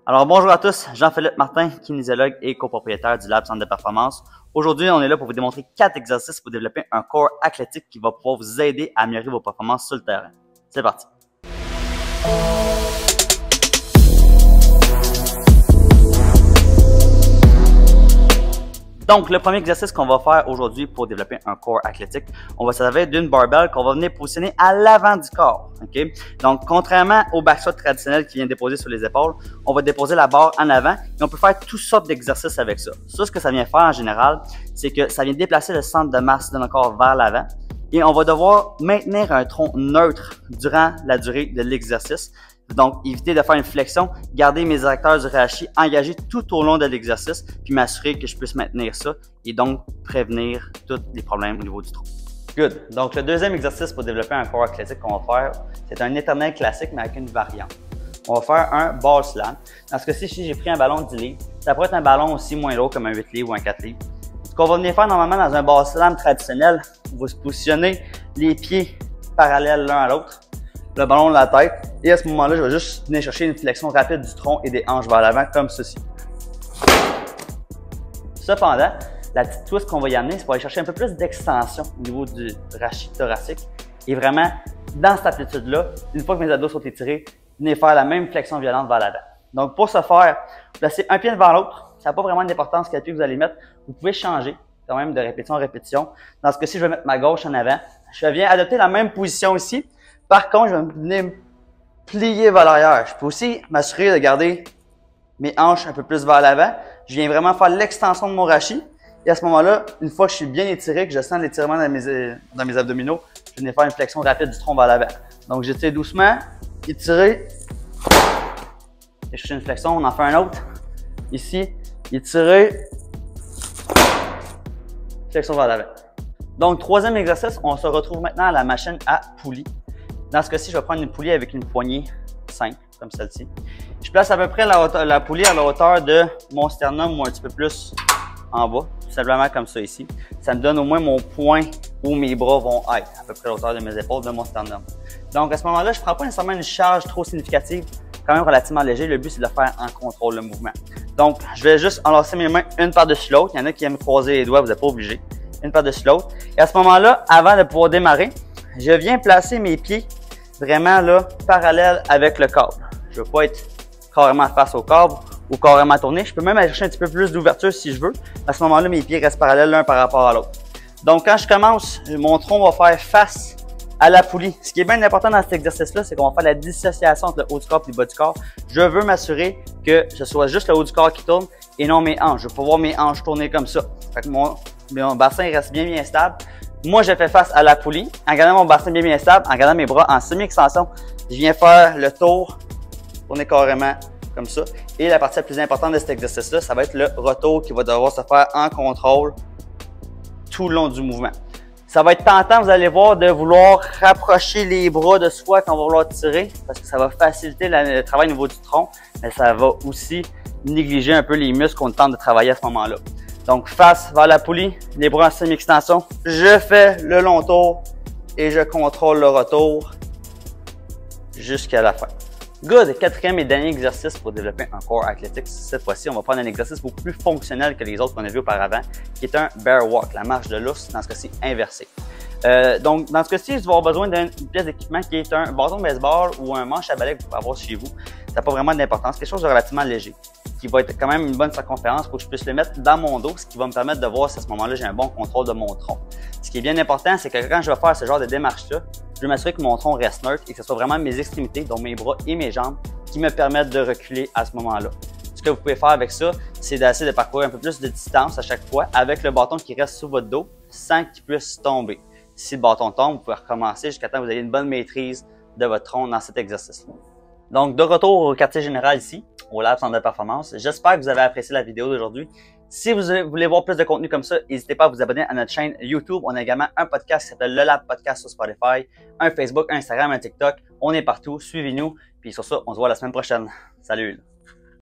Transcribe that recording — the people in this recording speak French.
Alors bonjour à tous, Jean-Philippe Martin, kinésiologue et copropriétaire du Lab Centre de Performance. Aujourd'hui, on est là pour vous démontrer 4 exercices pour développer un corps athlétique qui va pouvoir vous aider à améliorer vos performances sur le terrain. C'est parti! Donc, le premier exercice qu'on va faire aujourd'hui pour développer un corps athlétique, on va se servir d'une barbell qu'on va venir positionner à l'avant du corps. Okay? Donc, contrairement au back squat traditionnel qui vient déposer sur les épaules, on va déposer la barre en avant et on peut faire toutes sortes d'exercices avec ça. Ça, ce que ça vient faire en général, c'est que ça vient déplacer le centre de masse de notre corps vers l'avant et on va devoir maintenir un tronc neutre durant la durée de l'exercice. Donc, éviter de faire une flexion, garder mes acteurs du rachis engagés tout au long de l'exercice, puis m'assurer que je puisse maintenir ça et donc prévenir tous les problèmes au niveau du tronc. Good. Donc, le deuxième exercice pour développer un corps athlétique qu'on va faire, c'est un éternel classique, mais avec une variante. On va faire un ball slam. Dans ce cas-ci, si j'ai pris un ballon de 10 livres, ça pourrait être un ballon aussi moins lourd comme un 8 livres ou un 4 livres. Ce qu'on va venir faire normalement dans un ball slam traditionnel, on va se positionner les pieds parallèles l'un à l'autre, le ballon de la tête, et à ce moment-là, je vais juste venir chercher une flexion rapide du tronc et des hanches vers l'avant comme ceci. Cependant, la petite twist qu'on va y amener, c'est pour aller chercher un peu plus d'extension au niveau du rachis thoracique et vraiment, dans cette aptitude-là, une fois que mes abdos sont étirés, venir faire la même flexion violente vers l'avant. Donc, pour ce faire, placez un pied devant l'autre. Ça n'a pas vraiment d'importance quel pied vous allez mettre. Vous pouvez changer quand même de répétition en répétition. Dans ce cas-ci, je vais mettre ma gauche en avant. Je viens adopter la même position ici. Par contre, je vais venir me plier vers l'arrière. Je peux aussi m'assurer de garder mes hanches un peu plus vers l'avant. Je viens vraiment faire l'extension de mon rachis. Et à ce moment-là, une fois que je suis bien étiré, que je sens l'étirement dans mes abdominaux, je viens faire une flexion rapide du tronc vers l'avant. Donc, j'étire doucement, étiré. Et je fais une flexion, on en fait un autre. Ici, étiré. Flexion vers l'avant. Donc, troisième exercice, on se retrouve maintenant à la machine à poulie. Dans ce cas-ci, je vais prendre une poulie avec une poignée simple, comme celle-ci. Je place à peu près la poulie à la hauteur de mon sternum ou un petit peu plus en bas, tout simplement comme ça ici. Ça me donne au moins mon point où mes bras vont être, à peu près à la hauteur de mes épaules, de mon sternum. Donc, à ce moment-là, je ne prends pas nécessairement une charge trop significative, quand même relativement léger. Le but, c'est de le faire en contrôle, le mouvement. Donc, je vais juste enlacer mes mains une par-dessus l'autre. Il y en a qui aiment croiser les doigts, vous n'êtes pas obligé. Une par-dessus l'autre. Et à ce moment-là, avant de pouvoir démarrer, je viens placer mes pieds vraiment là, parallèle avec le câble. Je ne veux pas être carrément face au câble ou carrément tourné. Je peux même aller chercher un petit peu plus d'ouverture si je veux. À ce moment-là, mes pieds restent parallèles l'un par rapport à l'autre. Donc, quand je commence, mon tronc va faire face à la poulie. Ce qui est bien important dans cet exercice-là, c'est qu'on va faire la dissociation entre le haut du corps et le bas du corps. Je veux m'assurer que ce soit juste le haut du corps qui tourne et non mes hanches. Je veux pas voir mes hanches tourner comme ça. Fait que mon bassin reste bien stable. Moi, je fais face à la poulie, en gardant mon bassin bien stable, en gardant mes bras en semi-extension. Je viens faire le tour, tourner carrément comme ça. Et la partie la plus importante de cet exercice-là, ça va être le retour qui va devoir se faire en contrôle tout le long du mouvement. Ça va être tentant, vous allez voir, de vouloir rapprocher les bras de soi quand on va vouloir tirer, parce que ça va faciliter le travail au niveau du tronc, mais ça va aussi négliger un peu les muscles qu'on tente de travailler à ce moment-là. Donc, face vers la poulie, les bras en semi-extension. Je fais le long tour et je contrôle le retour jusqu'à la fin. Good! Quatrième et dernier exercice pour développer un corps athlétique. Cette fois-ci, on va prendre un exercice beaucoup plus fonctionnel que les autres qu'on a vu auparavant, qui est un bear walk, la marche de l'ours, dans ce cas-ci inversée. Donc, dans ce cas-ci, je vais avoir besoin d'une pièce d'équipement qui est un bâton de baseball ou un manche à balai que vous pouvez avoir chez vous. Ça n'a pas vraiment d'importance, quelque chose de relativement léger, qui va être quand même une bonne circonférence pour que je puisse le mettre dans mon dos, ce qui va me permettre de voir si à ce moment-là, j'ai un bon contrôle de mon tronc. Ce qui est bien important, c'est que quand je vais faire ce genre de démarche-là, je vais m'assurer que mon tronc reste neutre et que ce soit vraiment mes extrémités, donc mes bras et mes jambes, qui me permettent de reculer à ce moment-là. Ce que vous pouvez faire avec ça, c'est d'essayer de parcourir un peu plus de distance à chaque fois avec le bâton qui reste sous votre dos sans qu'il puisse tomber. Si le bâton tombe, vous pouvez recommencer jusqu'à temps que vous ayez une bonne maîtrise de votre tronc dans cet exercice-là. Donc, de retour au quartier général ici, au Lab Centre de Performance. J'espère que vous avez apprécié la vidéo d'aujourd'hui. Si vous voulez voir plus de contenu comme ça, n'hésitez pas à vous abonner à notre chaîne YouTube. On a également un podcast qui s'appelle Le Lab Podcast sur Spotify, un Facebook, un Instagram, un TikTok. On est partout. Suivez-nous. Puis sur ça, on se voit la semaine prochaine. Salut!